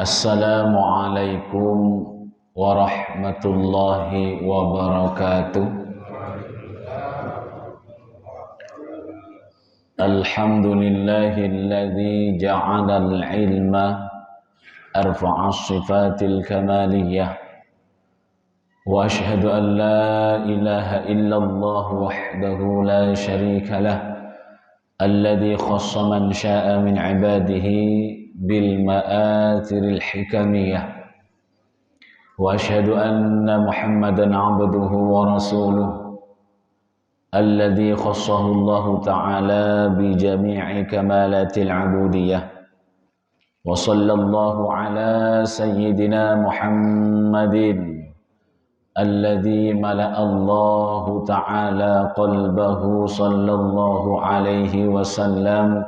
Assalamualaikum warahmatullahi wabarakatuh. Alhamdulillahilladzi ja'alal ilma arfa'as sifatil kamaliyah. Wa ashhadu an la ilaha illallah wahdahu la syarika lah. Alladzi khassa man sya'a min ibadihi bil ma'athiril hikamiyah. Wa ashhadu anna Muhammadan 'abduhu wa rasuluh alladzi khassahu Allah ta'ala bi jami'i kamalatil 'ubudiyah. Wa sallallahu ala sayyidina Muhammadin alladzi mala'a Allah ta'ala qalbahu sallallahu alaihi wasallam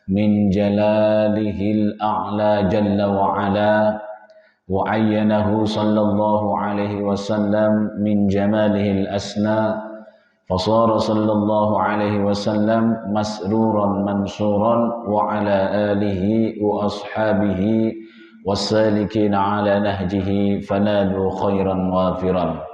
min jalalihil a'la jalla wa ala wa ayyanahu sallallahu alaihi wasallam min jamalihil asna fasara sallallahu alaihi wasallam masruran mansuran wa ala alihi wa ashabihi wassalikin ala nahjihi fanadu khairan wafiran.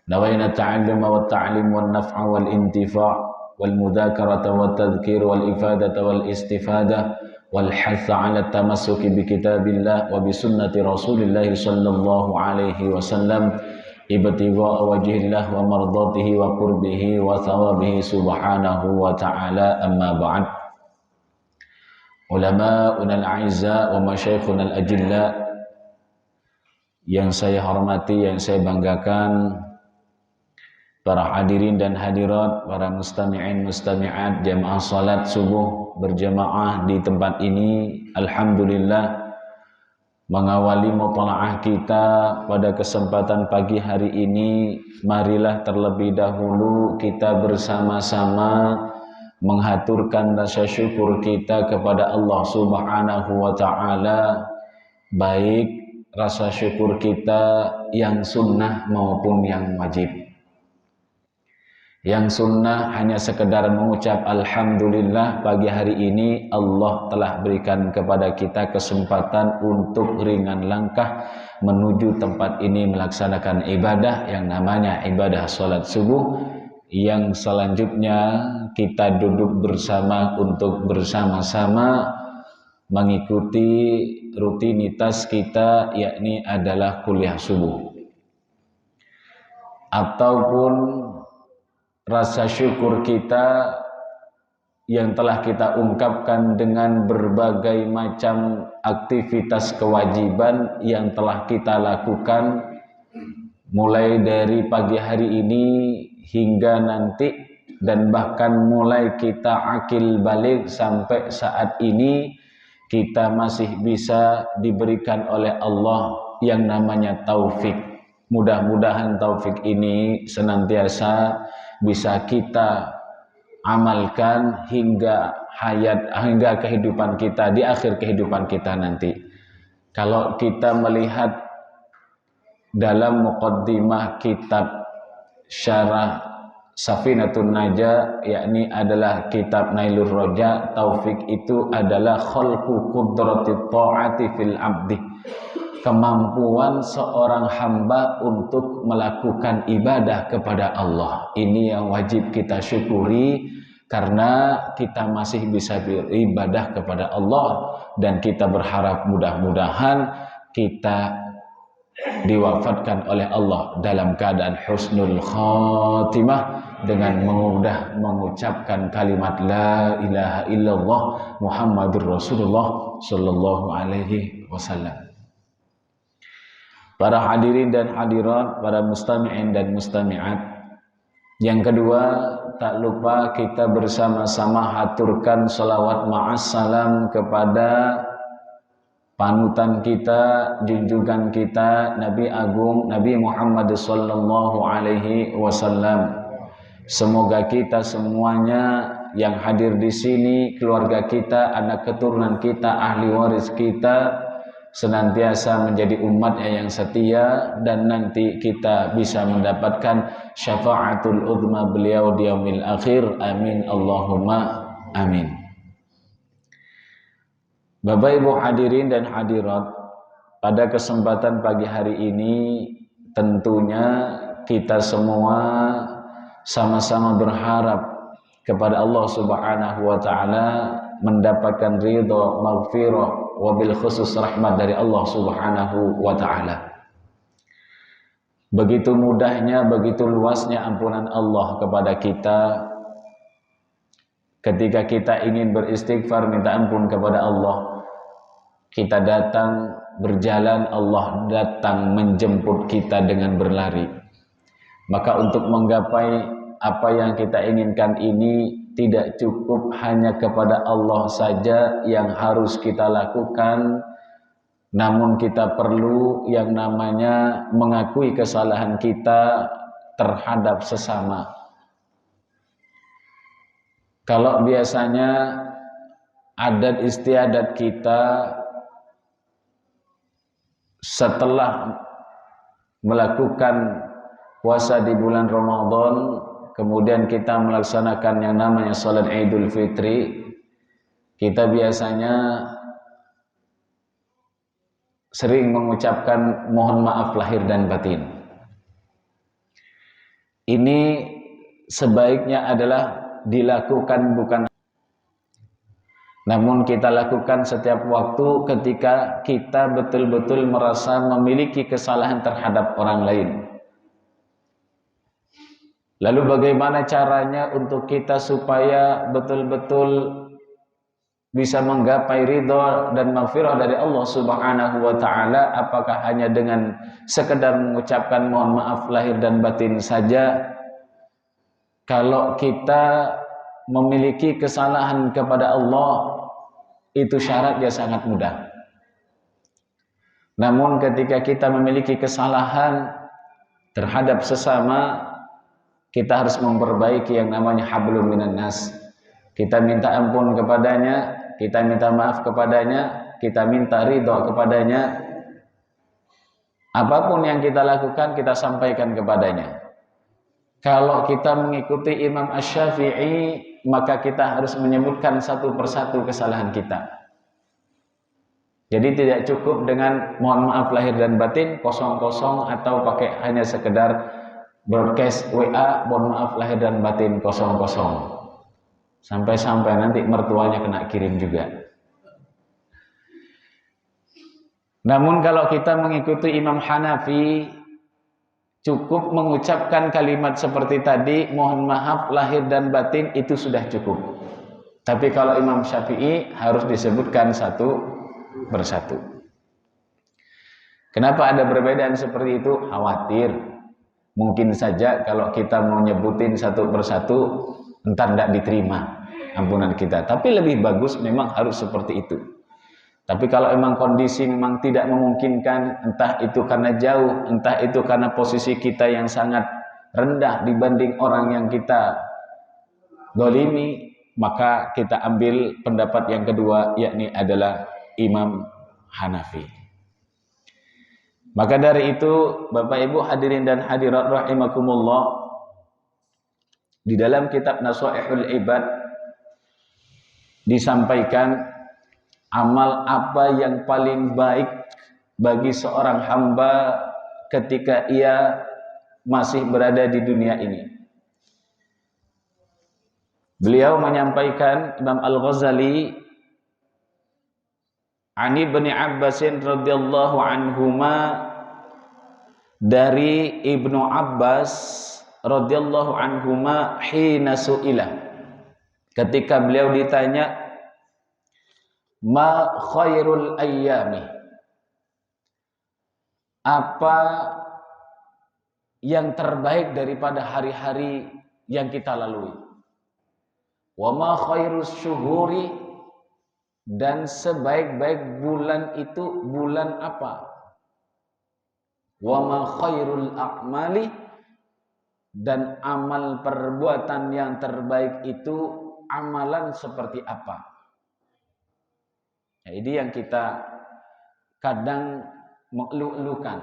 Nawayna ta'alluma wa ta'lim wa naf'a wal intifa' wal mudhakarata wa tadhkir wal ifadata wal istifadah wal hatha ala tamassuki bi kitabillah wa bi sunnati rasulillah sallallahu alaihi wasallam ibtigha'a wajhillah wa mardatihi wa qurbihi wa thawabihi subhanahu wa ta'ala. Amma ba'd. Ulama'una al-a'izza wa masyayikhuna al-ajilla yang saya hormati, yang saya banggakan, para hadirin dan hadirat, para mustami'in mustami'at jamaah salat subuh berjamaah di tempat ini. Alhamdulillah, mengawali mutalaah kita pada kesempatan pagi hari ini, marilah terlebih dahulu kita bersama-sama menghaturkan rasa syukur kita kepada Allah Subhanahu wa ta'ala, baik rasa syukur kita yang sunnah maupun yang wajib. Yang sunnah hanya sekedar mengucap alhamdulillah, pagi hari ini Allah telah berikan kepada kita kesempatan untuk ringan langkah menuju tempat ini melaksanakan ibadah yang namanya ibadah salat subuh. Yang selanjutnya kita duduk bersama untuk bersama-sama mengikuti rutinitas kita, yakni adalah kuliah subuh. Ataupun rasa syukur kita yang telah kita ungkapkan dengan berbagai macam aktivitas kewajiban yang telah kita lakukan mulai dari pagi hari ini hingga nanti, dan bahkan mulai kita akil balik sampai saat ini, kita masih bisa diberikan oleh Allah yang namanya taufik. Mudah-mudahan taufik ini senantiasa bisa kita amalkan hingga kehidupan kita, di akhir kehidupan kita nanti. Kalau kita melihat dalam muqaddimah kitab Syarah Safinatun Najah, yakni adalah kitab Nailur Roja, taufik itu adalah khalqu qudratit ta'ati fil abdi, kemampuan seorang hamba untuk melakukan ibadah kepada Allah. Ini yang wajib kita syukuri, karena kita masih bisa beribadah kepada Allah, dan kita berharap mudah-mudahan kita diwafatkan oleh Allah dalam keadaan husnul khatimah dengan mudah mengucapkan kalimat la ilaha illallah Muhammadur Rasulullah sallallahu alaihi wasallam. Para hadirin dan hadirat, para mustami'in dan mustami'at, yang kedua, tak lupa kita bersama-sama haturkan salawat ma'as salam kepada panutan kita, junjungan kita, Nabi Agung Nabi Muhammad sallallahu alaihi wasallam. Semoga kita semuanya yang hadir di sini, keluarga kita, anak keturunan kita, ahli waris kita, senantiasa menjadi umat yang setia, dan nanti kita bisa mendapatkan syafaatul uzma beliau di yaumil akhir. Amin Allahumma amin. Bapak Ibu hadirin dan hadirat, pada kesempatan pagi hari ini tentunya kita semua sama-sama berharap kepada Allah Subhanahu wa taala mendapatkan ridha, maghfirah, wabil khusus rahmat dari Allah Subhanahu wa taala. Begitu mudahnya, begitu luasnya ampunan Allah kepada kita. Ketika kita ingin beristighfar, minta ampun kepada Allah, kita datang berjalan, Allah datang menjemput kita dengan berlari. Maka untuk menggapai apa yang kita inginkan ini tidak cukup hanya kepada Allah saja yang harus kita lakukan, namun kita perlu yang namanya mengakui kesalahan kita terhadap sesama. Kalau biasanya adat istiadat kita setelah melakukan puasa di bulan Ramadan, kemudian kita melaksanakan yang namanya salat Idul Fitri, kita biasanya sering mengucapkan mohon maaf lahir dan batin. Ini sebaiknya adalah dilakukan bukan, namun kita lakukan setiap waktu ketika kita betul-betul merasa memiliki kesalahan terhadap orang lain. Lalu bagaimana caranya untuk kita supaya betul-betul bisa menggapai ridha dan maghfirah dari Allah Subhanahu wa taala? Apakah hanya dengan sekedar mengucapkan mohon maaf lahir dan batin saja? Kalau kita memiliki kesalahan kepada Allah, itu syaratnya sangat mudah. Namun ketika kita memiliki kesalahan terhadap sesama, kita harus memperbaiki yang namanya hablum minan nas. Kita minta ampun kepadanya, kita minta maaf kepadanya, kita minta ridha kepadanya. Apapun yang kita lakukan, kita sampaikan kepadanya. Kalau kita mengikuti Imam Asy-Syafi'i, maka kita harus menyebutkan satu persatu kesalahan kita. Jadi tidak cukup dengan mohon maaf lahir dan batin kosong-kosong atau pakai hanya sekedar broadcast WA mohon maaf lahir dan batin kosong-kosong. Sampai-sampai nanti mertuanya kena kirim juga. Namun kalau kita mengikuti Imam Hanafi, cukup mengucapkan kalimat seperti tadi, mohon maaf lahir dan batin, itu sudah cukup. Tapi kalau Imam Syafi'i harus disebutkan satu persatu. Kenapa ada perbedaan seperti itu? Khawatir mungkin saja kalau kita mau nyebutin satu persatu entar tidak diterima ampunan kita. Tapi lebih bagus memang harus seperti itu. Tapi kalau memang kondisi memang tidak memungkinkan, entah itu karena jauh, entah itu karena posisi kita yang sangat rendah dibanding orang yang kita dolimi, maka kita ambil pendapat yang kedua, yakni adalah Imam Hanafi. Maka dari itu, Bapak Ibu hadirin dan hadirat rahimakumullah, di dalam kitab Nasaihul Ibad disampaikan amal apa yang paling baik bagi seorang hamba ketika ia masih berada di dunia ini. Beliau menyampaikan, Imam Al-Ghazali, Ani bin Abbasin radhiyallahu anhuma, dari Ibnu Abbas radhiyallahu anhuma, hina su'ila, ketika beliau ditanya, ma khairul ayyami, apa yang terbaik daripada hari-hari yang kita lalui, wa ma khairus syuhuri, dan sebaik-baik bulan itu bulan apa, wa ma khairul a'mali, dan amal perbuatan yang terbaik itu amalan seperti apa. Nah, ini yang kita kadang mengeluh-elukan.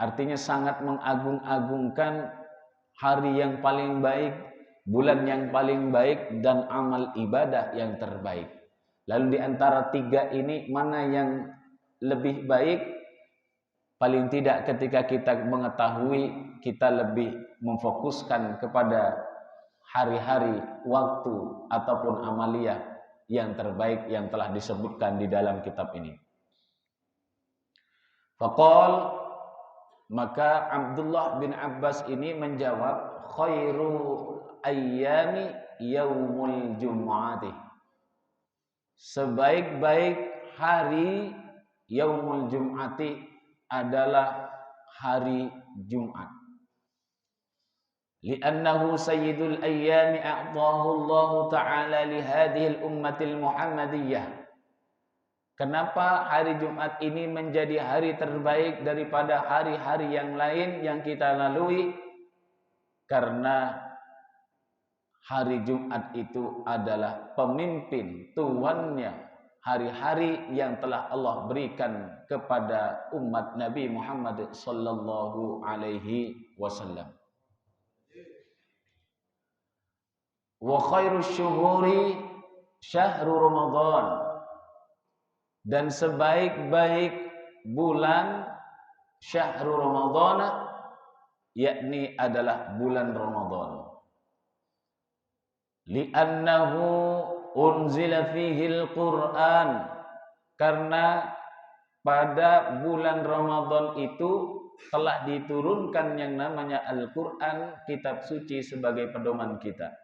Artinya sangat mengagung-agungkan hari yang paling baik, bulan yang paling baik, dan amal ibadah yang terbaik. Lalu di antara tiga ini mana yang lebih baik? Paling tidak ketika kita mengetahui, kita lebih memfokuskan kepada hari-hari, waktu, ataupun amaliyah yang terbaik yang telah disebutkan di dalam kitab ini. Faqal, maka Abdullah bin Abbas ini menjawab, khairul ayyami yaumul jum'ati. Sebaik-baik hari yaumul jum'ati adalah hari Jumat. Li'annahu sayyidul ayyami a'tahu Allah Ta'ala li hadhil ummatil Muhammadiyah. Kenapa hari Jumat ini menjadi hari terbaik daripada hari-hari yang lain yang kita lalui? Karena hari Jumat itu adalah pemimpin, tuannya hari-hari yang telah Allah berikan kepada umat Nabi Muhammad sallallahu alaihi wasallam. Wa khairus syuhuri syahrul Ramadan. Dan sebaik-baik bulan syahrul Ramadan, yakni adalah bulan Ramadan. Li'annahu unzila fihil Qur'an, karena pada bulan Ramadan itu telah diturunkan yang namanya Al-Qur'an, kitab suci sebagai pedoman kita.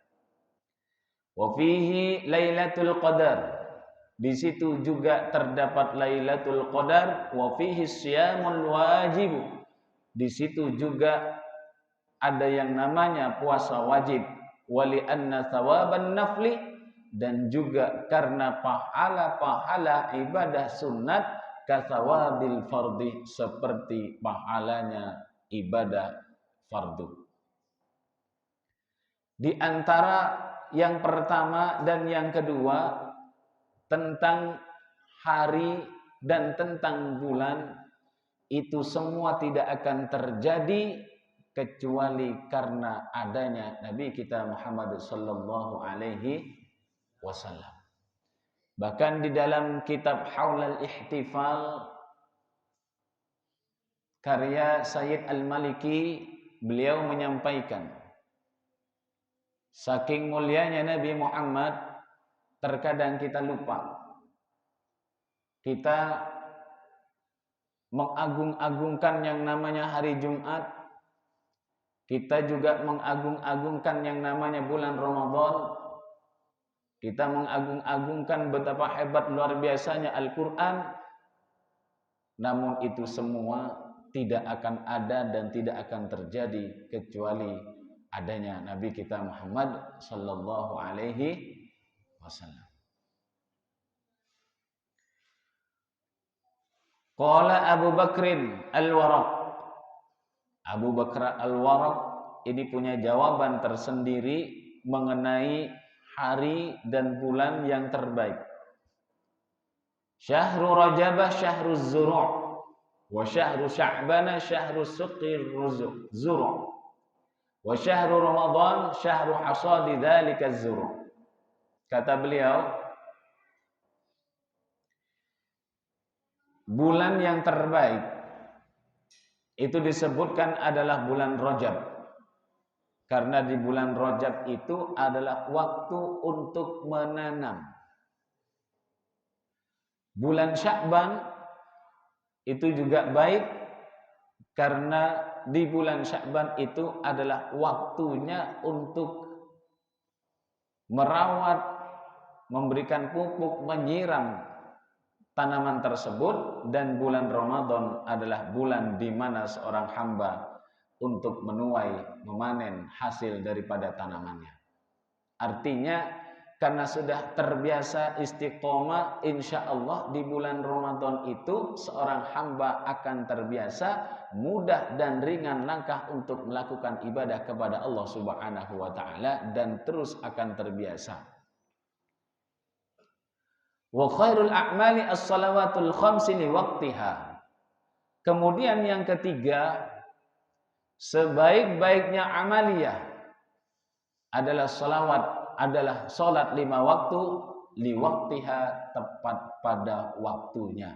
Wa fihi Lailatul Qadar. Di situ juga terdapat Lailatul Qadar. Wa fihi Syamul Wajib. Di situ juga ada yang namanya puasa wajib. Wali anna thawaban nafli, dan juga karena pahala-pahala ibadah sunat kathawabil fardhi, seperti pahalanya ibadah fardu. Di antara yang pertama dan yang kedua tentang hari dan tentang bulan, itu semua tidak akan terjadi kecuali karena adanya Nabi kita Muhammad sallallahu alaihi wasallam. Bahkan di dalam kitab Haulal Ihtifal karya Sayyid Al-Maliki, beliau menyampaikan, saking mulianya Nabi Muhammad, terkadang kita lupa. Kita mengagung-agungkan yang namanya hari Jumat. Kita juga mengagung-agungkan yang namanya bulan Ramadan. Kita mengagung-agungkan betapa hebat luar biasanya Al-Quran. Namun itu semua tidak akan ada dan tidak akan terjadi kecuali adanya Nabi kita Muhammad sallallahu alaihi wasallam. Qala Abu Bakrin Al-Waraq. Abu Bakar Al-Waraq ini punya jawaban tersendiri mengenai hari dan bulan yang terbaik. Syahrul Rajabah syahruz zuru' wa syahrul Sya'bana syahrus suqir zuru' wa syahrul Ramadan syahrul hasadi dzalika zuru'. Kata beliau, bulan yang terbaik itu disebutkan adalah bulan Rajab. Karena di bulan Rajab itu adalah waktu untuk menanam. Bulan Sya'ban itu juga baik karena di bulan Sya'ban itu adalah waktunya untuk merawat, memberikan pupuk, menyiram tanaman tersebut. Dan bulan Ramadan adalah bulan di mana seorang hamba untuk menuai, memanen hasil daripada tanamannya. Artinya karena sudah terbiasa istiqomah, insya Allah di bulan Ramadan itu seorang hamba akan terbiasa, mudah dan ringan langkah untuk melakukan ibadah kepada Allah Subhanahu wa Ta'ala, dan terus akan terbiasa. Wa khairul a'mali as-salawatul khamsi li waqtiha. Kemudian yang ketiga, sebaik-baiknya amaliyah adalah salat 5 waktu li waqtiha, tepat pada waktunya.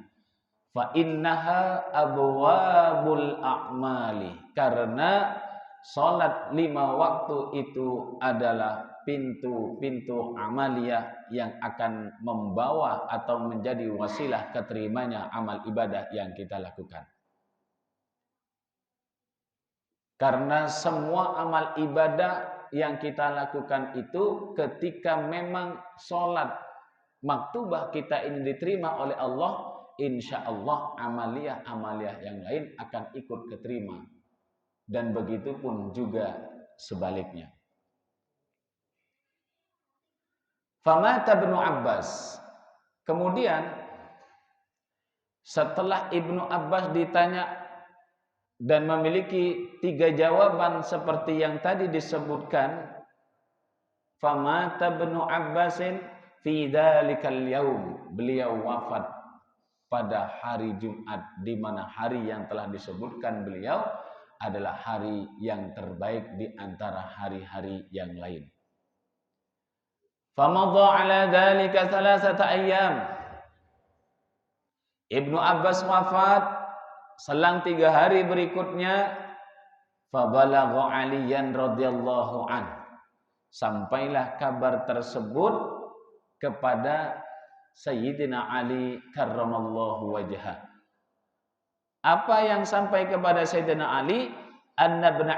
Fa innaha abwabul a'mali. Karena salat 5 waktu itu adalah pintu-pintu amaliyah yang akan membawa atau menjadi wasilah keterimanya amal ibadah yang kita lakukan. Karena semua amal ibadah yang kita lakukan itu ketika memang salat maktubah kita ini diterima oleh Allah, insya Allah amaliyah yang lain akan ikut keterima. Dan begitu pun juga sebaliknya. Famata Ibnu Abbas. Kemudian setelah Ibnu Abbas ditanya dan memiliki 3 jawaban seperti yang tadi disebutkan, famata Ibnu Abbasin fi dzalikal yaum. Beliau wafat pada hari Jumat, di mana hari yang telah disebutkan beliau adalah hari yang terbaik di antara hari-hari yang lain. Famadha ala dzalika 3 ayyam. Ibnu Abbas wafat, selang 3 hari berikutnya, fabalagha Aliyan radhiyallahu an. Sampailah kabar tersebut kepada Sayyidina Ali karramallahu wajhah. Apa yang sampai kepada Sayyidina Ali? Anna ibn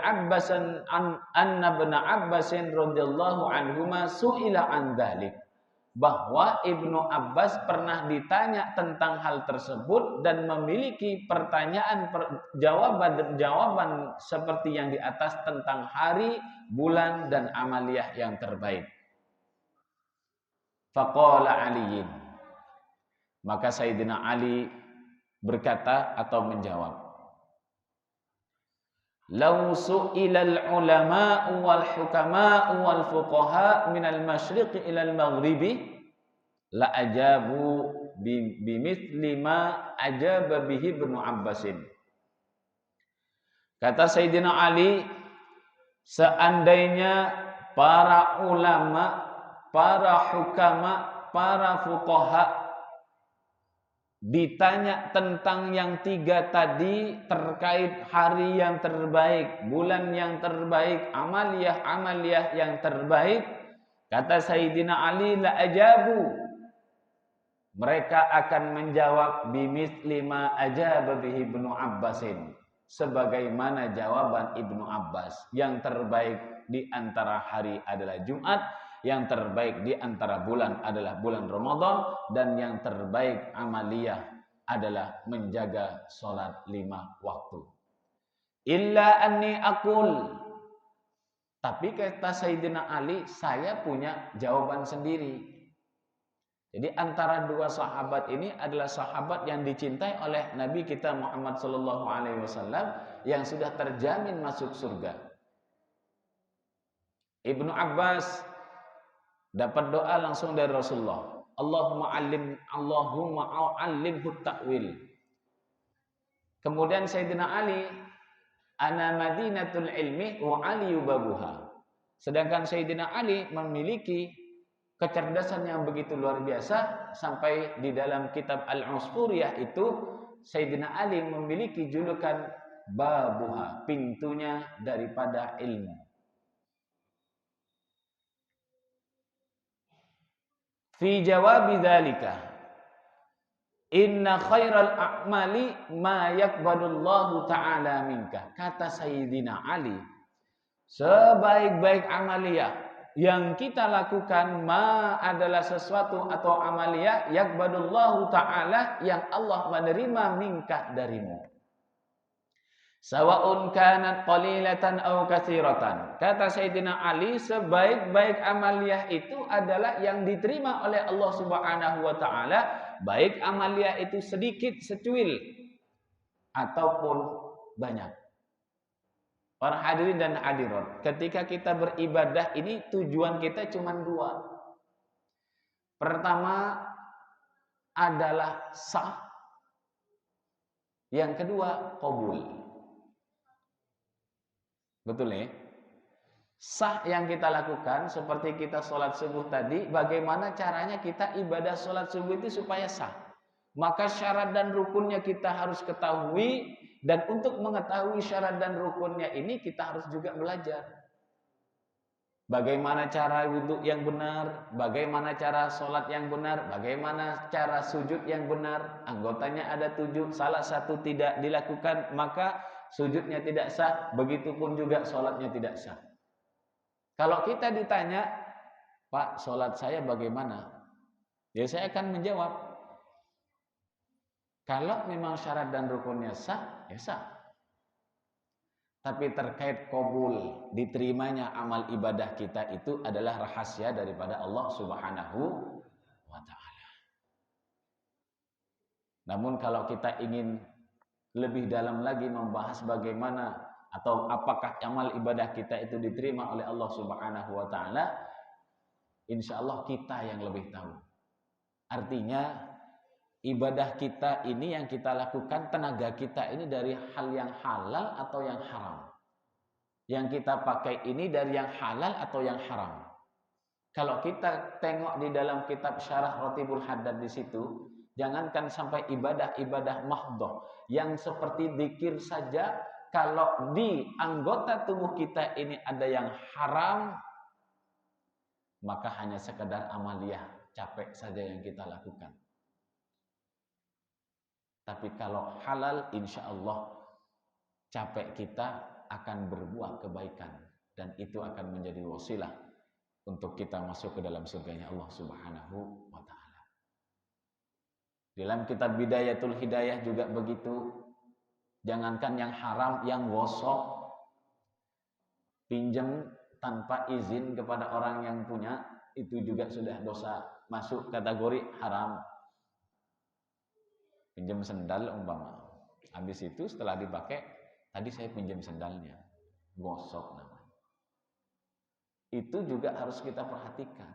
Abbas radhiyallahu anhuma su'ila an dzalik. Bahwa Ibnu Abbas pernah ditanya tentang hal tersebut dan memiliki jawaban seperti yang di atas tentang hari, bulan dan amaliyah yang terbaik. Faqala Aliyin. Maka Sayyidina Ali berkata atau menjawab, "Lau su'ilal ulama'u wal hukama'u wal fuqaha minal masyriqi ilal maghribi la ajabu bimithli ma ajaba bihi Ibnu Abbasin." Kata Sayyidina Ali, seandainya para ulama, para hukama, para fuqaha ditanya tentang yang 3 tadi terkait hari yang terbaik, bulan yang terbaik, amaliyah yang terbaik, kata Sayyidina Ali, la ajabu, mereka akan menjawab bimithli ma ajaba bihi Ibnu Abbasin, sebagaimana jawaban Ibnu Abbas. Yang terbaik di antara hari adalah Jumat, yang terbaik di antara bulan adalah bulan Ramadan, dan yang terbaik amaliyah adalah menjaga sholat 5 waktu. Illa anni aqul, tapi kata Sayyidina Ali, saya punya jawaban sendiri. Jadi antara 2 sahabat ini adalah sahabat yang dicintai oleh Nabi kita Muhammad SAW yang sudah terjamin masuk surga. Ibnu Abbas dapat doa langsung dari Rasulullah. Allahumma allimhu ta'wil. Kemudian Sayyidina Ali, ana madinatul ilmi wa aliyu babuha. Sedangkan Sayyidina Ali memiliki kecerdasan yang begitu luar biasa sampai di dalam kitab Al-Usfuriyah itu Sayyidina Ali memiliki julukan babuha, pintunya daripada ilmu. Fi jawabi dzalika inna khairal a'mali ma yaqbalullahu ta'ala minka. Kata Sayyidina Ali, sebaik-baik amaliyah yang kita lakukan ma adalah sesuatu atau amaliyah yaqbalullahu ta'ala yang Allah menerima minka darimu. Sawa'un kanat qalilatan aw katsiratan. Kata Sayyidina Ali, sebaik-baik amaliyah itu adalah yang diterima oleh Allah Subhanahu wa taala, baik amaliyah itu sedikit, secuil ataupun banyak. Para hadirin dan hadirat, ketika kita beribadah ini tujuan kita cuma 2. Pertama adalah sah. Yang kedua qabul. Betul nih? Sah yang kita lakukan seperti kita sholat subuh tadi, bagaimana caranya kita ibadah sholat subuh itu supaya sah? Maka syarat dan rukunnya kita harus ketahui, dan untuk mengetahui syarat dan rukunnya ini kita harus juga belajar. Bagaimana cara wudhu yang benar, bagaimana cara sholat yang benar, bagaimana cara sujud yang benar. Anggotanya ada 7, salah satu tidak dilakukan, maka sujudnya tidak sah, begitupun juga sholatnya tidak sah. Kalau kita ditanya, Pak, sholat saya bagaimana? Ya saya akan menjawab, kalau memang syarat dan rukunnya sah, ya sah. Tapi terkait qabul, diterimanya amal ibadah kita itu adalah rahasia daripada Allah Subhanahu wa ta'ala. Namun kalau kita ingin lebih dalam lagi membahas bagaimana atau apakah amal ibadah kita itu diterima oleh Allah Subhanahu wa ta'ala, insya Allah kita yang lebih tahu. Artinya ibadah kita ini yang kita lakukan, tenaga kita ini dari hal yang halal atau yang haram. Yang kita pakai ini dari yang halal atau yang haram. Kalau kita tengok di dalam kitab Syarah Ratibul Haddad di situ, jangankan sampai ibadah-ibadah mahdhah yang seperti zikir saja, kalau di anggota tubuh kita ini ada yang haram, maka hanya sekedar amaliyah, capek saja yang kita lakukan. Tapi kalau halal, insya Allah capek kita akan berbuah kebaikan, dan itu akan menjadi wasilah untuk kita masuk ke dalam surganya Allah Subhanahu wa ta'ala. Dalam kitab Bidayatul Hidayah juga begitu. Jangankan yang haram, yang gosok, pinjam tanpa izin kepada orang yang punya, itu juga sudah dosa, masuk kategori haram. Pinjam sendal umpama, habis itu setelah dipakai, tadi saya pinjam sendalnya, gosok namanya. Itu juga harus kita perhatikan.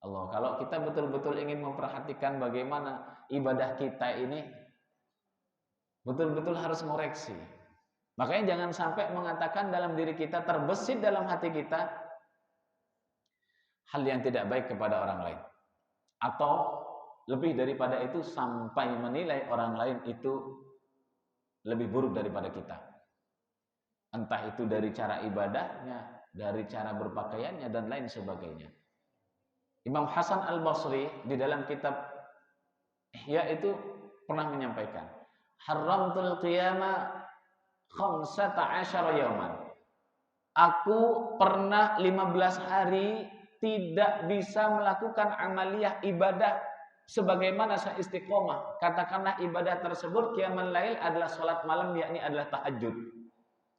Allah, kalau kita betul-betul ingin memperhatikan bagaimana ibadah kita ini, betul-betul harus ngoreksi. Makanya jangan sampai mengatakan dalam diri kita, terbesit dalam hati kita hal yang tidak baik kepada orang lain, atau lebih daripada itu sampai menilai orang lain itu lebih buruk daripada kita. Entah itu dari cara ibadahnya, dari cara berpakaiannya, dan lain sebagainya. Imam Hasan Al-Basri di dalam kitab Ihya itu pernah menyampaikan, haramtul qiyama 15 yauman. Aku pernah 15 hari tidak bisa melakukan amaliyah ibadah sebagaimana saya istiqomah. Katakanlah ibadah tersebut qiyamul lail adalah salat malam, yakni adalah tahajud.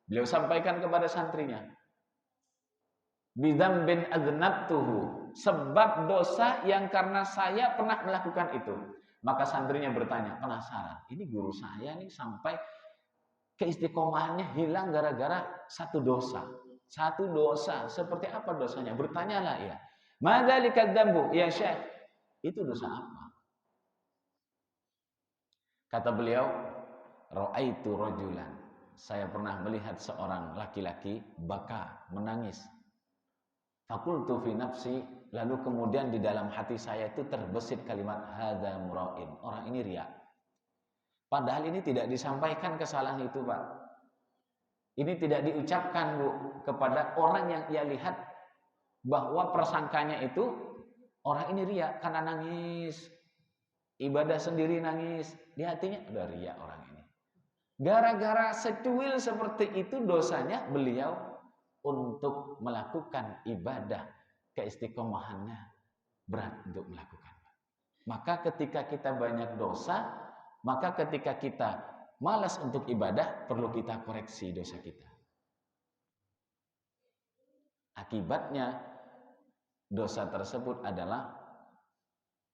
Beliau sampaikan kepada santrinya, bidzambin adznabtuhu, sebab dosa yang karena saya pernah melakukan itu. Maka santrinya bertanya, penasaran, ini guru saya nih sampai keistiqomahannya hilang gara-gara satu dosa. Satu dosa, seperti apa dosanya? Bertanyalah ia. Madzalika dzambu ya Syekh? Itu dosa apa? Kata beliau, ra'aitu rajulan, saya pernah melihat seorang laki-laki baka, menangis. Faqultu fi nafsi, lalu kemudian di dalam hati saya itu terbesit kalimat hadza mura'in, orang ini riya. Padahal ini tidak disampaikan kesalahan itu, Pak. Ini tidak diucapkan, Bu, kepada orang yang ia lihat bahwa persangkanya itu orang ini riya karena nangis. Ibadah sendiri nangis, di hatinya ada riya orang ini. Gara-gara secuil seperti itu dosanya beliau untuk melakukan ibadah, keistiqomahannya berat untuk melakukan. Maka ketika kita banyak dosa, maka ketika kita malas untuk ibadah, perlu kita koreksi dosa kita. Akibatnya dosa tersebut adalah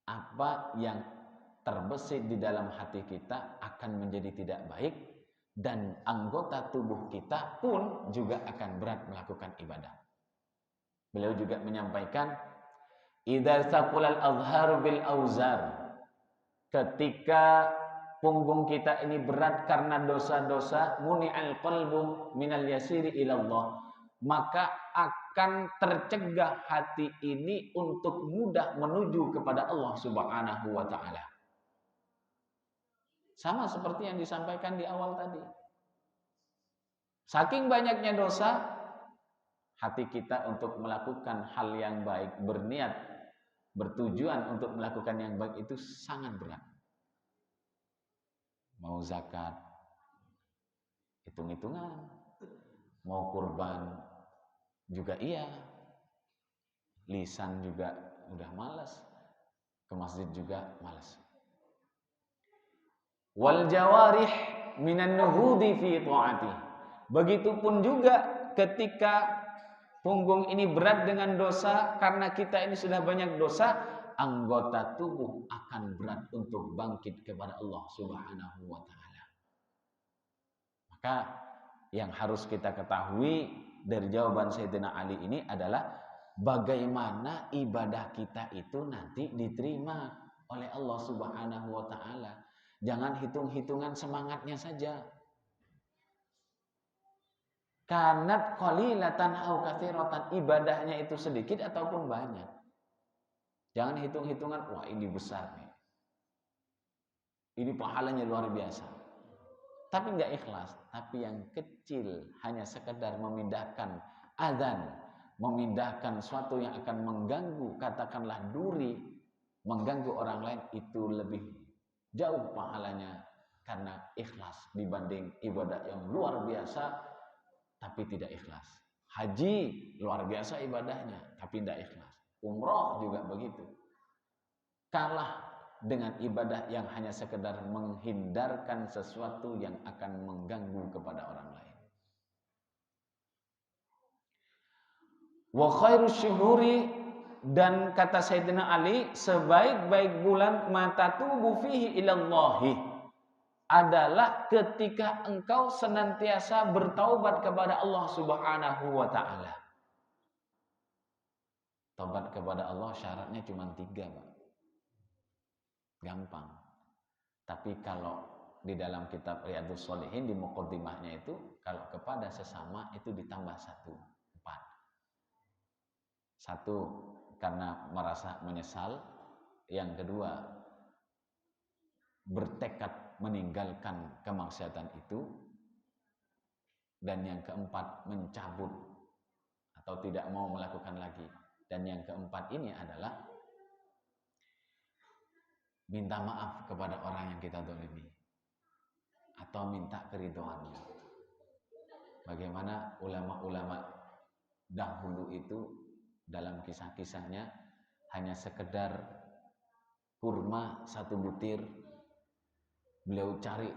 apa yang terbesit di dalam hati kita akan menjadi tidak baik, dan anggota tubuh kita pun juga akan berat melakukan ibadah. Beliau juga menyampaikan, idza saqulal azharu bil auzar, ketika punggung kita ini berat karena dosa-dosa, muni'al qalbu minal yasiri ilallah, maka akan tercegah hati ini untuk mudah menuju kepada Allah Subhanahu wa ta'ala. Sama seperti yang disampaikan di awal tadi. Saking banyaknya dosa, hati kita untuk melakukan hal yang baik, berniat, bertujuan untuk melakukan yang baik itu sangat berat. Mau zakat, hitung-hitungan. Mau kurban juga iya. Lisan juga udah malas. Ke masjid juga malas. Wal jawarih minan nuhudi fi ta'ati. Begitupun juga ketika punggung ini berat dengan dosa, karena kita ini sudah banyak dosa, anggota tubuh akan berat untuk bangkit kepada Allah Subhanahu wa taala. Maka yang harus kita ketahui dari jawaban Sayyidina Ali ini adalah bagaimana ibadah kita itu nanti diterima oleh Allah Subhanahu wa taala. Jangan hitung-hitungan semangatnya saja. Kanat qalilatan au katsiratan, ibadahnya itu sedikit ataupun banyak. Jangan hitung-hitungan, wah ini besar nih. Ini pahalanya luar biasa. Tapi enggak ikhlas, tapi yang kecil hanya sekedar memindahkan azan, memindahkan suatu yang akan mengganggu, katakanlah duri, mengganggu orang lain, itu lebih jauh pahalanya karena ikhlas dibanding ibadah yang luar biasa tapi tidak ikhlas. Haji luar biasa ibadahnya tapi tidak ikhlas. Umroh juga begitu. Kalah dengan ibadah yang hanya sekedar menghindarkan sesuatu yang akan mengganggu kepada orang lain. Wa khairus syuhuri, dan kata Sayyidina Ali, sebaik-baik bulan matatubu fihi ilallahi adalah ketika engkau senantiasa bertaubat kepada Allah Subhanahu wa taala. Taubat kepada Allah syaratnya cuma 3, Pak. Gampang. Tapi kalau di dalam kitab Riyadhus Shalihin di muqaddimahnya itu, kalau kepada sesama itu ditambah 1, 4. 1 karena merasa menyesal, yang kedua bertekad meninggalkan kemaksiatan itu, dan yang keempat mencabut atau tidak mau melakukan lagi, dan yang keempat ini adalah minta maaf kepada orang yang kita zalimi atau minta keridhoannya. Bagaimana ulama-ulama dahulu itu dalam kisah-kisahnya hanya sekedar kurma 1 butir, beliau cari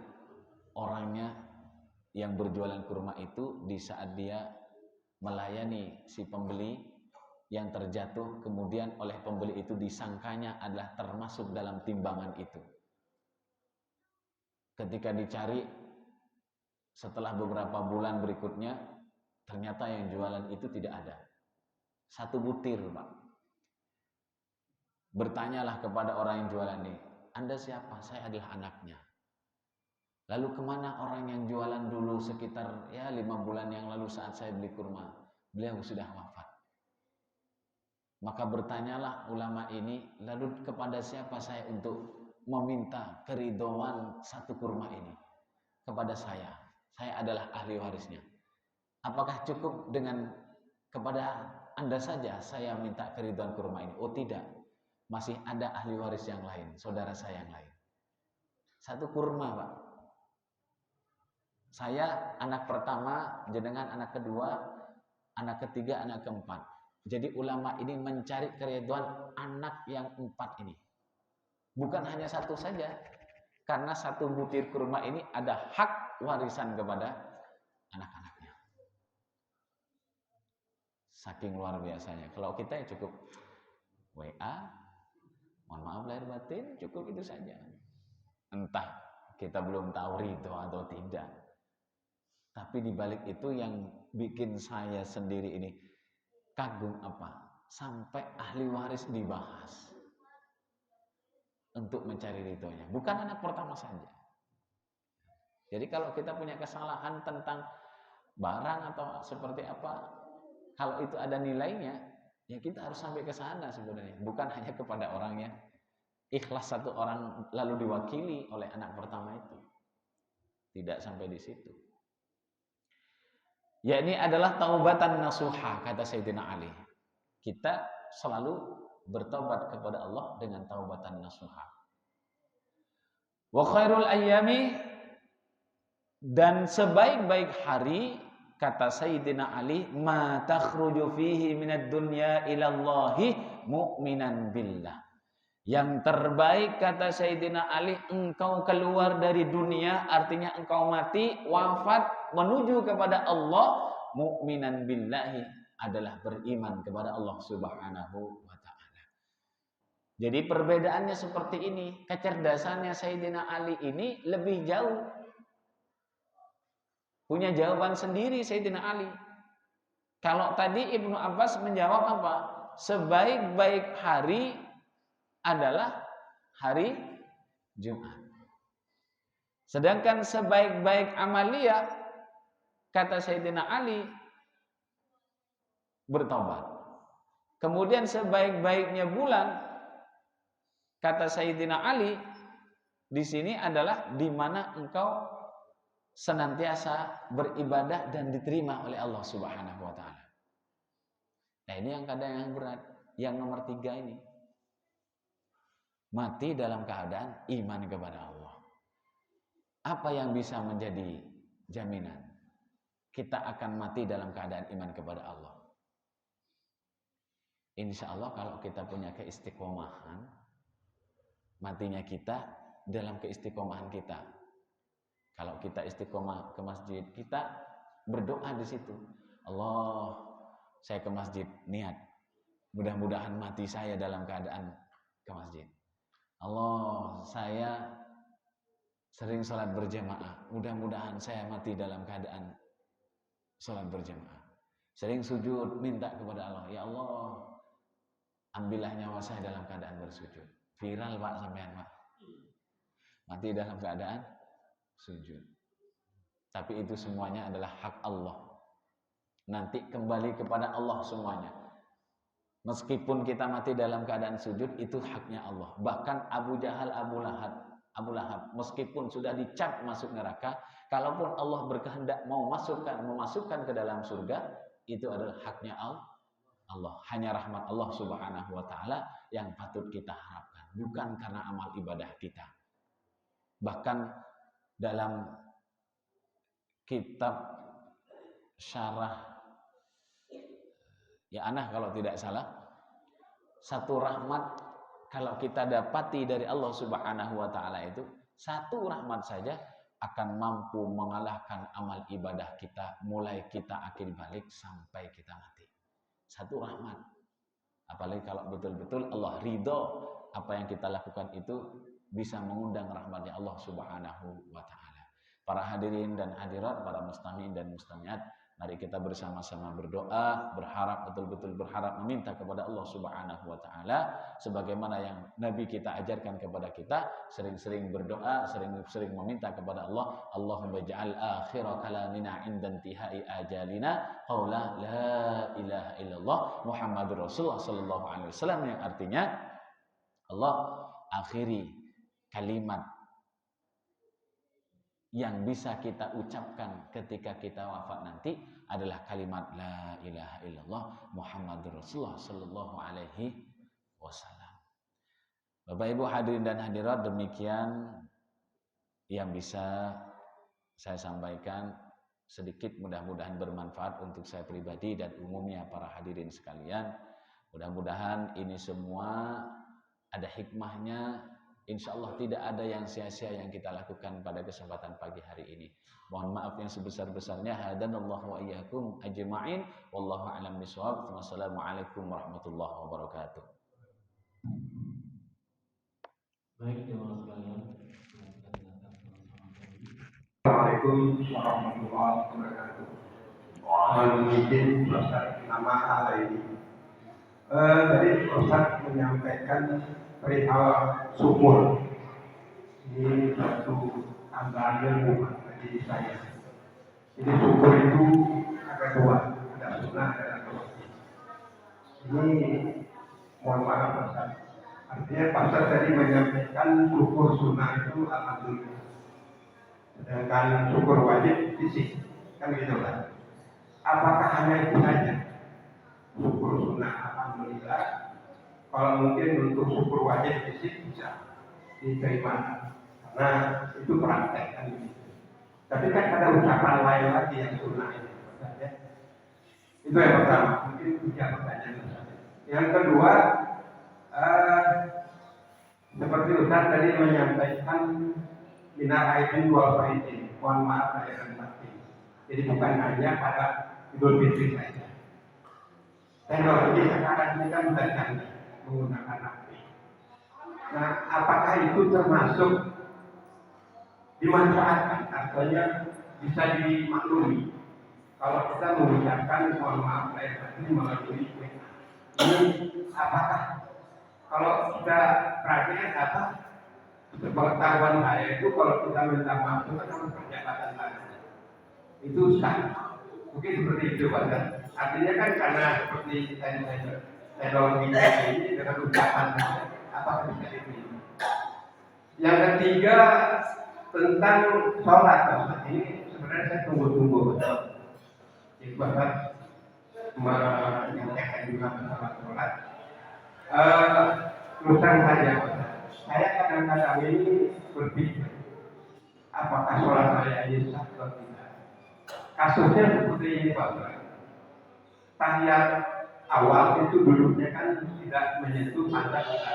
orangnya yang berjualan kurma itu di saat dia melayani si pembeli yang terjatuh, kemudian oleh pembeli itu disangkanya adalah termasuk dalam timbangan itu. Ketika dicari setelah beberapa bulan berikutnya, ternyata yang jualan itu tidak ada. 1 butir, Pak. Bertanyalah kepada orang yang jualan ini, Anda siapa? Saya adalah anaknya. Lalu kemana orang yang jualan dulu sekitar 5 bulan yang lalu saat saya beli kurma? Beliau sudah wafat. Maka bertanyalah ulama ini, lalu kepada siapa saya untuk meminta keridhaan 1 kurma ini? Kepada saya adalah ahli warisnya. Apakah cukup dengan kepada Anda saja saya minta keridhaan kurma ini? Oh tidak, masih ada ahli waris yang lain, saudara saya yang lain. 1 kurma, Pak. Saya anak pertama, jenengan anak kedua, anak ketiga, anak keempat. Jadi ulama ini mencari keridhaan anak yang 4 ini. Bukan hanya 1 saja. Karena 1 butir kurma ini ada hak warisan kepada anak-anaknya. Saking luar biasanya. Kalau kita ya cukup WA, mohon maaf lahir batin, cukup itu saja. Entah kita belum tahu ridho atau tidak. Tapi dibalik itu yang bikin saya sendiri ini kagum apa? Sampai ahli waris dibahas untuk mencari ridhonya. Bukan anak pertama saja. Jadi kalau kita punya kesalahan tentang barang atau seperti apa, kalau itu ada nilainya, ya kita harus sampai ke sana sebenarnya. Bukan hanya kepada orangnya ikhlas satu orang lalu diwakili oleh anak pertama itu. Tidak sampai di situ. Ya, ini adalah taubatan nasuha, kata Sayyidina Ali. Kita selalu bertobat kepada Allah dengan taubatan nasuha. Wa khairul ayyami, dan sebaik-baik hari, kata Sayyidina Ali, ma takhruju fihi minad dunya ilallahi mu'minan billah. Yang terbaik, kata Sayyidina Ali, engkau keluar dari dunia, artinya engkau mati, wafat menuju kepada Allah, mu'minan billahi, adalah beriman kepada Allah Subhanahu wa ta'ala. Jadi perbedaannya seperti ini. Kecerdasannya Sayyidina Ali ini lebih jauh. Punya jawaban sendiri Sayyidina Ali. Kalau tadi Ibnu Abbas menjawab apa? Sebaik-baik hari adalah hari Jumat. Sedangkan sebaik-baik amalia, kata Sayyidina Ali, bertobat. Kemudian sebaik-baiknya bulan, kata Sayyidina Ali, di sini adalah di mana engkau senantiasa beribadah dan diterima oleh Allah Subhanahu wa ta'ala. Nah, ini yang kadang yang berat. Yang nomor 3 ini, mati dalam keadaan iman kepada Allah. Apa yang bisa menjadi jaminan kita akan mati dalam keadaan iman kepada Allah? Insya Allah kalau kita punya keistiqomahan, matinya kita dalam keistiqomahan kita. Kalau kita istiqomah ke masjid, kita berdoa di situ. Allah, saya ke masjid, niat. Mudah-mudahan mati saya dalam keadaan ke masjid. Allah, saya sering sholat berjamaah. Mudah-mudahan saya mati dalam keadaan sholat berjamaah. Sering sujud, minta kepada Allah. Ya Allah, ambillah nyawa saya dalam keadaan bersujud. Viral Pak sampean Pak. Mati dalam keadaan sujud. Tapi itu semuanya adalah hak Allah. Nanti kembali kepada Allah semuanya. Meskipun kita mati dalam keadaan sujud, itu haknya Allah. Bahkan Abu Jahal, Abu Lahab, meskipun sudah dicap masuk neraka, kalaupun Allah berkehendak mau memasukkan ke dalam surga, itu adalah haknya Allah. Hanya rahmat Allah Subhanahu wa ta'ala yang patut kita harapkan, bukan karena amal ibadah kita. Bahkan dalam kitab syarah ya Anah kalau tidak salah, satu rahmat kalau kita dapati dari Allah Subhanahu wa ta'ala itu, satu rahmat saja akan mampu mengalahkan amal ibadah kita, mulai kita akil balik sampai kita mati. Satu rahmat. Apalagi kalau betul-betul Allah ridho apa yang kita lakukan itu bisa mengundang rahmatnya Allah Subhanahu wa ta'ala. Para hadirin dan hadirat, para mustami'in dan mustami'at, mari kita bersama-sama berdoa, berharap, betul-betul berharap, meminta kepada Allah Subhanahu wa ta'ala sebagaimana yang Nabi kita ajarkan kepada kita, sering-sering berdoa, sering-sering meminta kepada Allah. Allahumma ja'al akhira kalamina inda intihai ajalina qaula la ilaha illallah Muhammadur Rasulullah sallallahu alaihi wasallam, yang artinya Allah akhiri kalimat yang bisa kita ucapkan ketika kita wafat nanti adalah kalimat la ilaha illallah Muhammadur Rasulullah sallallahu alaihi wasallam. Bapak Ibu hadirin dan hadirat, demikian yang bisa saya sampaikan, sedikit mudah-mudahan bermanfaat untuk saya pribadi dan umumnya para hadirin sekalian. Mudah-mudahan ini semua ada hikmahnya. Insya Allah tidak ada yang sia-sia yang kita lakukan pada kesempatan pagi hari ini. Mohon maaf yang sebesar-besarnya. Hadanallahu wa iyyakum ajma'in. Wallahu a'lam bishawab. Wassalamualaikum warahmatullahi wabarakatuh. Baik, jemaah sekalian. Assalamualaikum warahmatullahi wabarakatuh. Izin Ustaz, nama ala ini. Tadi Ustaz menyampaikan perihal sumur. Ini satu tambahan ilmu bagi saya. Jadi sumur itu ada dua, ada sunnah dan ada wajib. Ini mohon maaf Ustaz, Artinya pastor tadi menyampaikan syukur sunnah itu alhamdulillah. Sedangkan syukur wajib fisik, kan gitu kan? Apakah hanya itu saja? Syukur sunnah alhamdulillah. Kalau mungkin untuk syukur wajib fisik bisa diterima, karena itu praktek kan gitu. Tapi kan ada ucapan lain lagi yang sunnah ini. Ya. Itu yang pertama, mungkin 3 pertanyaan. Yang kedua, seperti Ustaz tadi menyampaikan minal aidin wal faizin, mohon maaf lahir dan batin. Jadi bukan hanya pada Idul Fitri saja. Teknologi sekarang ini kan sudah canggih menggunakan HP. Nah, apakah itu termasuk dimanfaatkan? Artinya bisa dimaklumi kalau kita mengucapkan mohon maaf lahir batin melalui WA. Ini apakah kalau kita perhatikan apa? Pengetahuan saya itu kalau kita minta maaf itu kan harus perjalanan tangan. Itu sah. Mungkin seperti itu Pak. Artinya kan karena seperti teknologi ini dengan ucapan apa bisa dipilih. Yang ketiga tentang sholat. Ini sebenarnya saya tunggu-tunggu. Jadi Bapak menyampaikan juga masalah sholat. Terus saja, saya kadang-kadang ini berpikir, apakah sholat saya ini sah atau tidak? Kasusnya seperti ini Pak. Tahiyat awal itu duduknya kan tidak menyentuh mata kita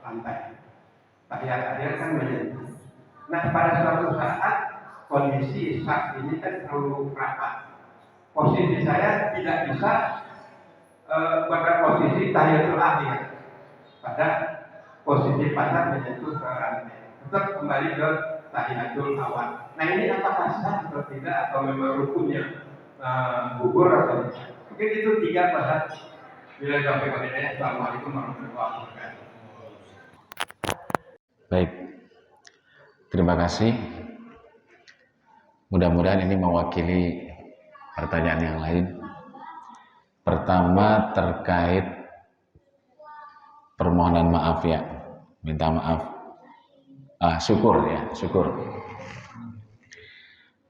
lantai. Tahiyat akhir kan menyentuh. Nah pada suatu saat kondisi sah ini kan terlalu rapat. Posisi saya tidak bisa pada posisi tahiyatul akhir, pada posisi pasar menyentuh ke lantai, tetap kembali ke tahiyatul awal. Nah ini apakah sah atau tidak, atau memang rukunnya gugur atau tidak? Mungkin itu 3 pasar. Bila sampai kemudian, Assalamualaikum warahmatullahi wabarakatuh. Baik, terima kasih. Mudah-mudahan ini mewakili pertanyaan yang lain. Pertama terkait permohonan maaf ya, minta maaf. Syukur ya, syukur.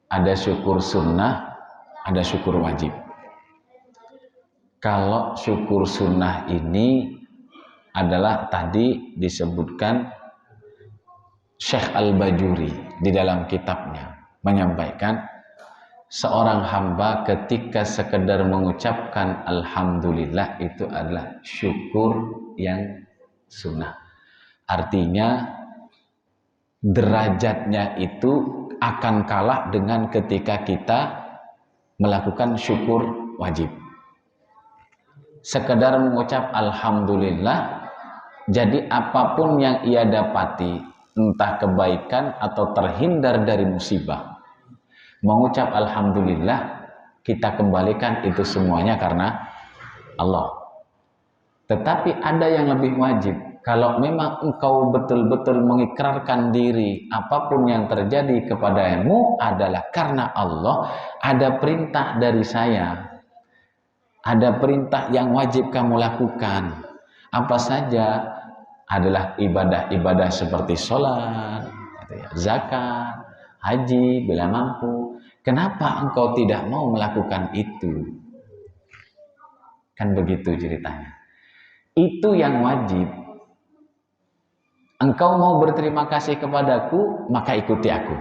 Ada syukur sunnah, ada syukur wajib. Kalau syukur sunnah ini adalah tadi disebutkan Syekh Al-Bajuri di dalam kitabnya menyampaikan seorang hamba ketika sekedar mengucapkan alhamdulillah itu adalah syukur yang sunnah. Artinya derajatnya itu akan kalah dengan ketika kita melakukan syukur wajib. Sekedar mengucap alhamdulillah, jadi apapun yang ia dapati, entah kebaikan atau terhindar dari musibah, mengucap alhamdulillah, kita kembalikan itu semuanya karena Allah. Tetapi ada yang lebih wajib. Kalau memang engkau betul-betul mengikrarkan diri, apapun yang terjadi kepadamu adalah karena Allah, ada perintah dari saya, ada perintah yang wajib kamu lakukan. Apa saja? Adalah ibadah-ibadah seperti sholat, zakat, haji bila mampu. Kenapa engkau tidak mau melakukan itu? Kan begitu ceritanya. Itu yang wajib. Engkau mau berterima kasih kepadaku, maka ikuti aku.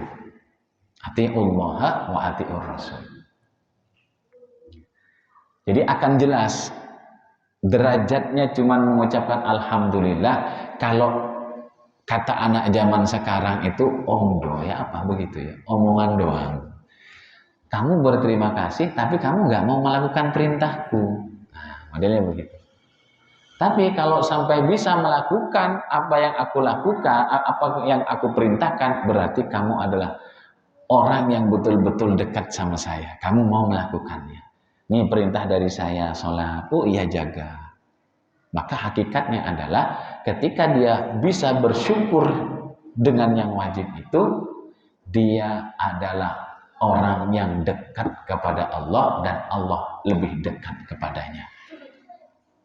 Ati'ullaha wa ati'ur rasul. Jadi akan jelas derajatnya cuma mengucapkan alhamdulillah. Kalau kata anak zaman sekarang itu omdo ya, apa begitu ya, omongan doang. Kamu berterima kasih tapi kamu nggak mau melakukan perintahku. Nah, modelnya begitu. Tapi kalau sampai bisa melakukan apa yang aku lakukan, apa yang aku perintahkan, berarti kamu adalah orang yang betul-betul dekat sama saya. Kamu mau melakukannya. Ini perintah dari saya, sholat, oh iya jaga. Maka hakikatnya adalah ketika dia bisa bersyukur dengan yang wajib itu, dia adalah orang yang dekat kepada Allah dan Allah lebih dekat kepadanya.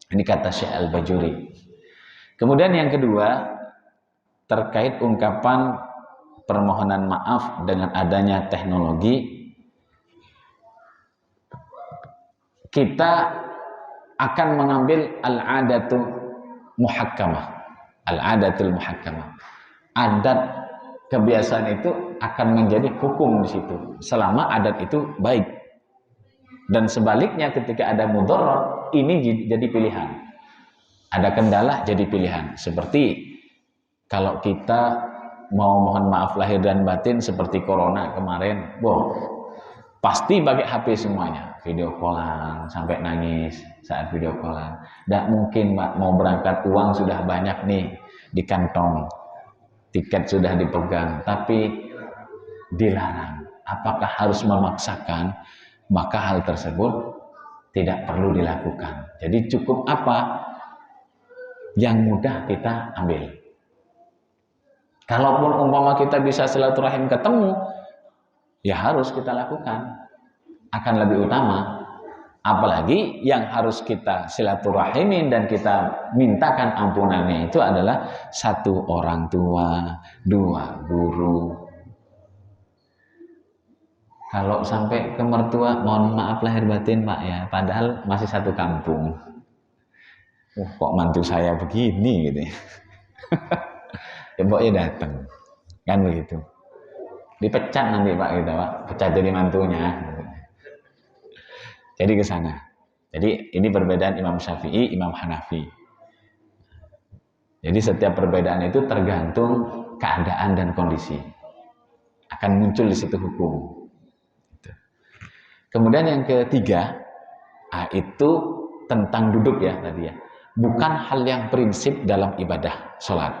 Ini kata Syekh Al-Bajuri. Kemudian yang kedua, terkait ungkapan permohonan maaf dengan adanya teknologi, kita akan mengambil al-adatu muhakkamah. Al-adatul muhakkamah. Adat kebiasaan itu akan menjadi hukum di situ selama adat itu baik. Dan sebaliknya ketika ada mudarat, ini jadi pilihan. Ada kendala jadi pilihan. Seperti kalau kita mau mohon maaf lahir dan batin seperti corona kemarin, pasti pakai HP semuanya, video callan sampai nangis saat video callan. Tidak mungkin Pak, mau berangkat uang sudah banyak nih di kantong, tiket sudah dipegang, tapi dilarang. Apakah harus memaksakan? Maka hal tersebut tidak perlu dilakukan. Jadi cukup apa yang mudah kita ambil. Kalaupun umpama kita bisa silaturahim ketemu, ya harus kita lakukan. Akan lebih utama. Apalagi yang harus kita silaturahimin dan kita mintakan ampunannya itu adalah satu orang tua, dua guru. Kalau sampai ke mertua, mohon maaf lahir batin Pak ya, padahal masih satu kampung. Kok mantu saya begini gitu ya. Ya mboknya datang, kan begitu. Dipecat nanti Pak kita Pak, pecat jadi mantunya. Jadi ke sana. Jadi ini perbedaan Imam Syafi'i, Imam Hanafi. Jadi setiap perbedaan itu tergantung keadaan dan kondisi. Akan muncul di situ hukum. Kemudian yang ketiga, itu tentang duduk ya tadi ya. Bukan hal yang prinsip dalam ibadah sholat.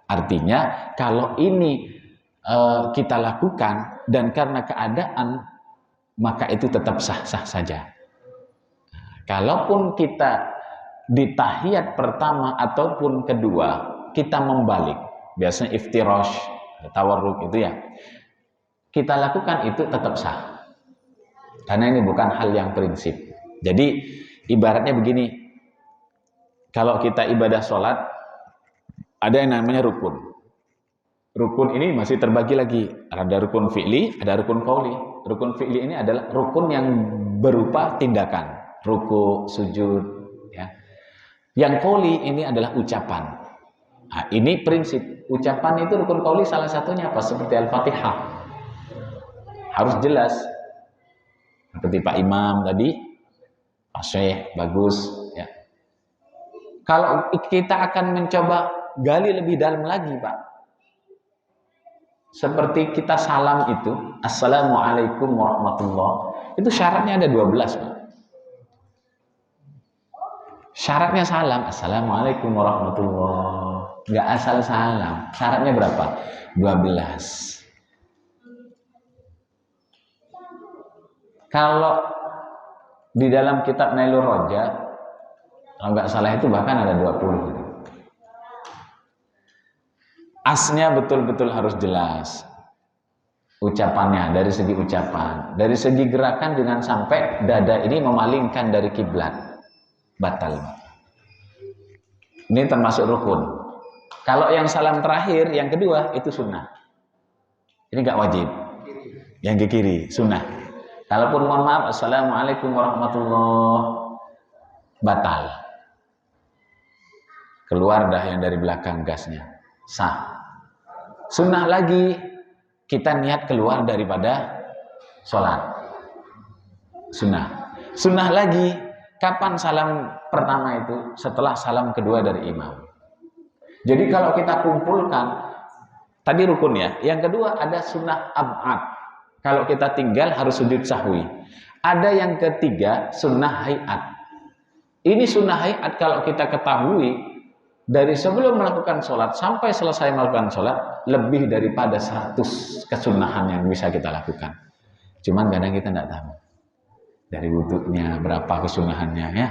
Artinya kalau ini kita lakukan dan karena keadaan, maka itu tetap sah-sah saja. Kalaupun kita di tahiyat pertama ataupun kedua, kita membalik. Biasanya iftirash, tawarruk itu ya. Kita lakukan itu tetap sah. Karena ini bukan hal yang prinsip. Jadi ibaratnya begini, kalau kita ibadah sholat, ada yang namanya rukun. Rukun ini masih terbagi lagi. Ada rukun fi'li, ada rukun qauli. Rukun fi'li ini adalah rukun yang berupa tindakan. Ruku, sujud. Ya. Yang qauli ini adalah ucapan. Nah, ini prinsip. Ucapan itu rukun qauli salah satunya apa? Seperti Al-Fatihah. Harus jelas. Seperti Pak Imam tadi, Pak Syekh, bagus. Ya. Kalau kita akan mencoba gali lebih dalam lagi Pak, seperti kita salam itu, Assalamualaikum warahmatullahi, itu syaratnya ada 12 Pak. Syaratnya salam, Assalamualaikum warahmatullahi, nggak asal salam. Syaratnya berapa? 12. Kalau di dalam kitab Nailur Roja, kalau nggak salah itu bahkan ada 20. Asnya betul-betul harus jelas. Ucapannya, dari segi ucapan. Dari segi gerakan dengan sampai dada ini memalingkan dari kiblat. Batal. Ini termasuk rukun. Kalau yang salam terakhir, yang kedua, itu sunnah. Ini nggak wajib. Yang ke kiri, sunnah. Kalaupun mohon maaf, Assalamualaikum warahmatullahi, batal. Keluar dah yang dari belakang gasnya. Sah. Sunnah lagi, kita niat keluar daripada sholat. Sunnah. Sunnah lagi, kapan salam pertama itu? Setelah salam kedua dari imam. Jadi kalau kita kumpulkan, tadi rukun ya. Yang kedua ada sunnah ab'ad. Kalau kita tinggal harus sujud sahwi. Ada yang ketiga sunnah hayat. Ini sunnah hayat kalau kita ketahui dari sebelum melakukan sholat sampai selesai melakukan sholat lebih daripada 100 kesunahan yang bisa kita lakukan. Cuman kadang kita tidak tahu dari wudhunya berapa kesunahannya ya.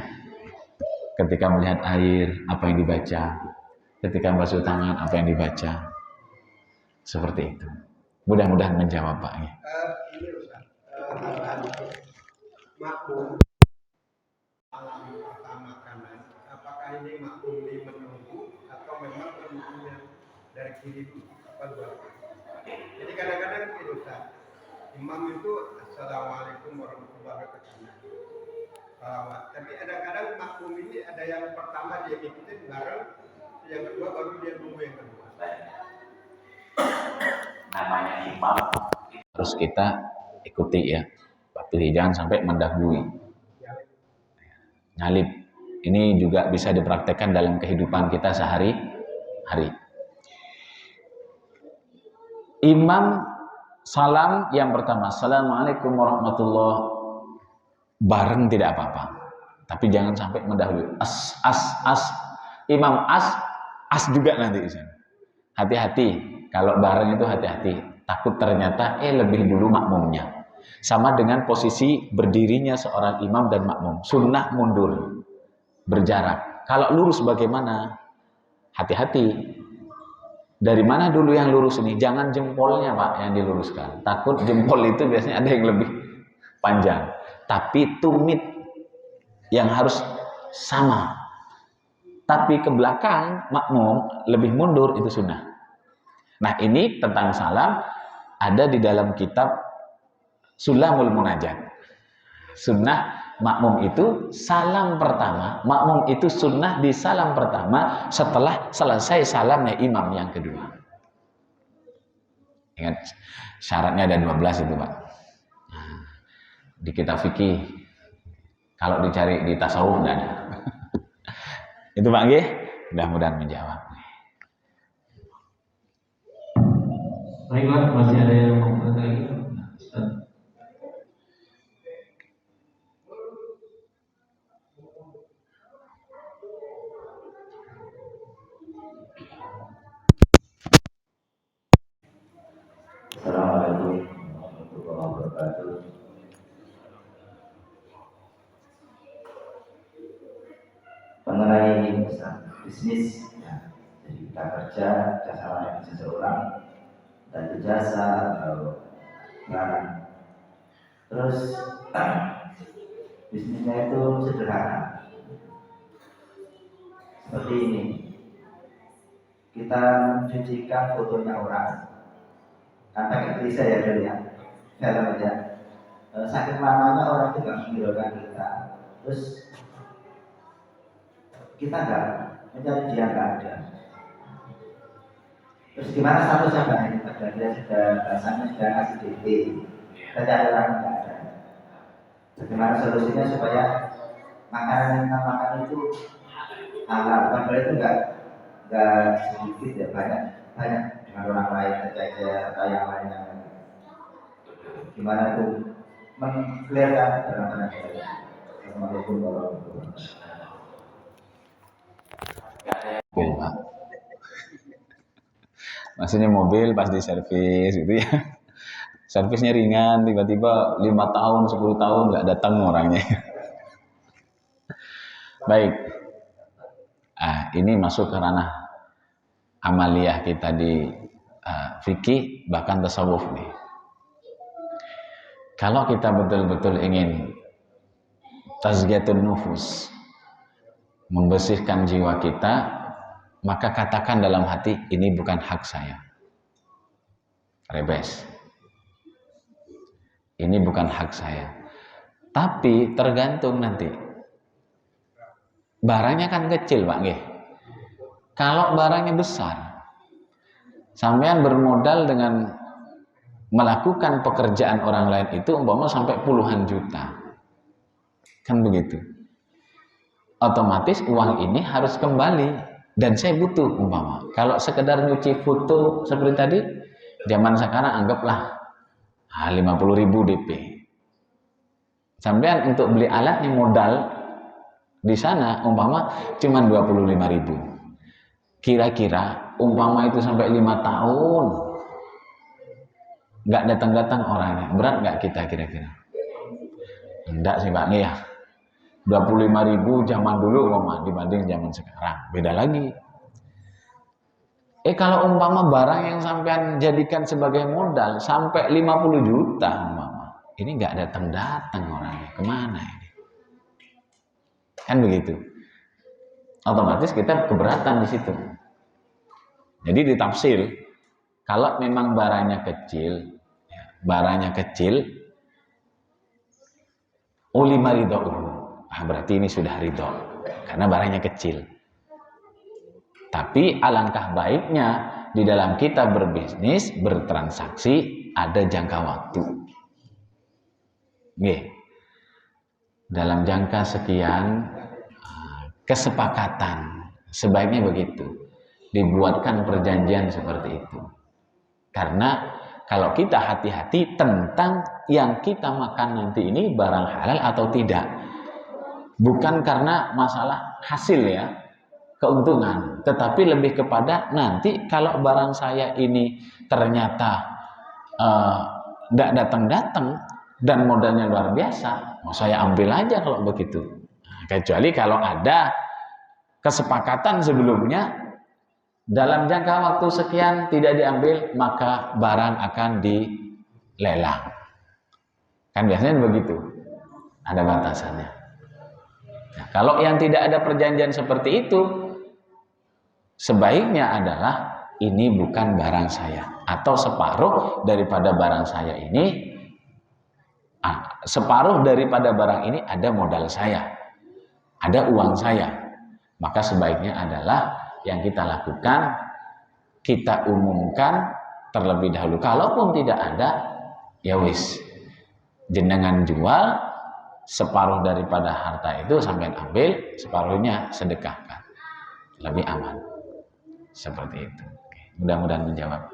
Ketika melihat air apa yang dibaca, ketika basuh tangan apa yang dibaca, seperti itu. Mudah-mudahan menjawab Pak. Ini Ustaz, makmum pertama kanan, apakah ini makmum di menunggu atau diri dulu. Jadi kadang-kadang itu imam itu assalamualaikum warahmatullahi wabarakatuh. Salawat. Tapi kadang-kadang makmum ini ada yang pertama dia ikutin bareng, yang kedua baru dia nunggu yang kedua. Namanya imam harus kita ikuti ya. Tapi jangan sampai mendahului. Nyalip. Ini juga bisa dipraktekkan dalam kehidupan kita sehari-hari. Imam salam yang pertama, assalamualaikum warahmatullahi wabarakatuh. Bareng tidak apa-apa. Tapi jangan sampai mendahului. As. Imam as juga nanti di sana. Hati-hati. Kalau bareng itu hati-hati. Takut ternyata lebih dulu makmumnya. Sama dengan posisi berdirinya seorang imam dan makmum. Sunnah mundur. Berjarak. Kalau lurus bagaimana? Hati-hati. Dari mana dulu yang lurus ini? Jangan jempolnya Pak yang diluruskan. Takut jempol itu biasanya ada yang lebih panjang. Tapi tumit yang harus sama. Tapi ke belakang makmum lebih mundur itu sunnah. Nah ini tentang salam ada di dalam kitab Sulamul Munajat. Sunnah makmum itu salam pertama. Makmum itu sunnah di salam pertama setelah selesai salamnya imam yang kedua. Ingat syaratnya ada 12 itu Pak. Di kitab fikih kalau dicari di tasawuf enggak ada. Itu Pak nggih, mudah-mudahan menjawab. Baiklah, masih ada yang mau bertanya lagi? Ustaz. Assalamualaikum warahmatullahi wabarakatuh. Mengenai bisnis, ya, jadi kita kerja sama dengan seseorang dan jasa atau barang. Terus bisnisnya itu sederhana, seperti ini. Kita mencucikan fotonya orang, kan pakai klise ya dulu ya, film aja. Saking lamanya orang itu nggak menghiraukan kita, terus kita nggak mencari dia nggak ada. Terus gimana statusnya Pak? Padahal dia sudah bahasanya sudah kasih DP, kita cari orang nggak ada. Bagaimana solusinya supaya makanan yang kita makan itu halal? Padahal itu nggak sedikit ya, banyak dengan orang lain tercecer atau yang lainnya. Gimana itu mengklirkan barang-barang kita? Assalamualaikum warahmatullahi wabarakatuh. Mobil Pak. Maksudnya mobil pas diservis gitu ya. Servisnya ringan, tiba-tiba 5 tahun, 10 tahun nggak datang orangnya. Baik. Ini masuk ke ranah amaliyah kita di fikih bahkan tasawuf nih. Kalau kita betul-betul ingin tazkiyatun nufus, membersihkan jiwa kita, maka katakan dalam hati, ini bukan hak saya. Rebes. Ini bukan hak saya. Tapi tergantung nanti. Barangnya kan kecil Pak nggih. Kalau barangnya besar, sampean bermodal dengan melakukan pekerjaan orang lain itu umpama sampai puluhan juta. Kan begitu. Otomatis uang ini harus kembali. Dan saya butuh umpama. Kalau sekedar nyuci foto seperti tadi, zaman sekarang anggaplah 50.000 DP. Sampean untuk beli alatnya modal di sana umpama cuma 25.000. Kira-kira umpama itu sampai 5 tahun nggak datang-datang orangnya, berat nggak kita kira-kira? Enggak sih Pak nih ya. 25.000 zaman dulu umpama dibanding zaman sekarang beda lagi. Kalau umpama barang yang sampean jadikan sebagai modal sampai 50 juta umpama, ini nggak datang orangnya, kemana ini? Kan begitu. Otomatis kita keberatan di situ. Jadi ditafsir, kalau memang barangnya kecil, ulima ridho'uhu, berarti ini sudah ridho, karena barangnya kecil. Tapi alangkah baiknya di dalam kita berbisnis, bertransaksi, ada jangka waktu. Dalam jangka sekian, kesepakatan, sebaiknya begitu. Dibuatkan perjanjian seperti itu. Karena kalau kita hati-hati tentang yang kita makan nanti ini barang halal atau tidak. Bukan karena masalah hasil ya, keuntungan, tetapi lebih kepada nanti kalau barang saya ini ternyata tidak datang-datang dan modalnya luar biasa, mau saya ambil aja kalau begitu. Kecuali kalau ada kesepakatan sebelumnya dalam jangka waktu sekian tidak diambil, maka barang akan dilelang. Kan biasanya begitu, ada batasannya. Nah, kalau yang tidak ada perjanjian seperti itu, sebaiknya adalah ini bukan barang saya, atau separuh daripada barang saya ini, separuh daripada barang ini ada modal saya, ada uang saya. Maka sebaiknya adalah yang kita lakukan, kita umumkan terlebih dahulu. Kalaupun tidak ada, ya wis, jenengan jual, separuh daripada harta itu sampai ambil, separuhnya sedekahkan, lebih aman. Seperti itu. Mudah-mudahan menjawab.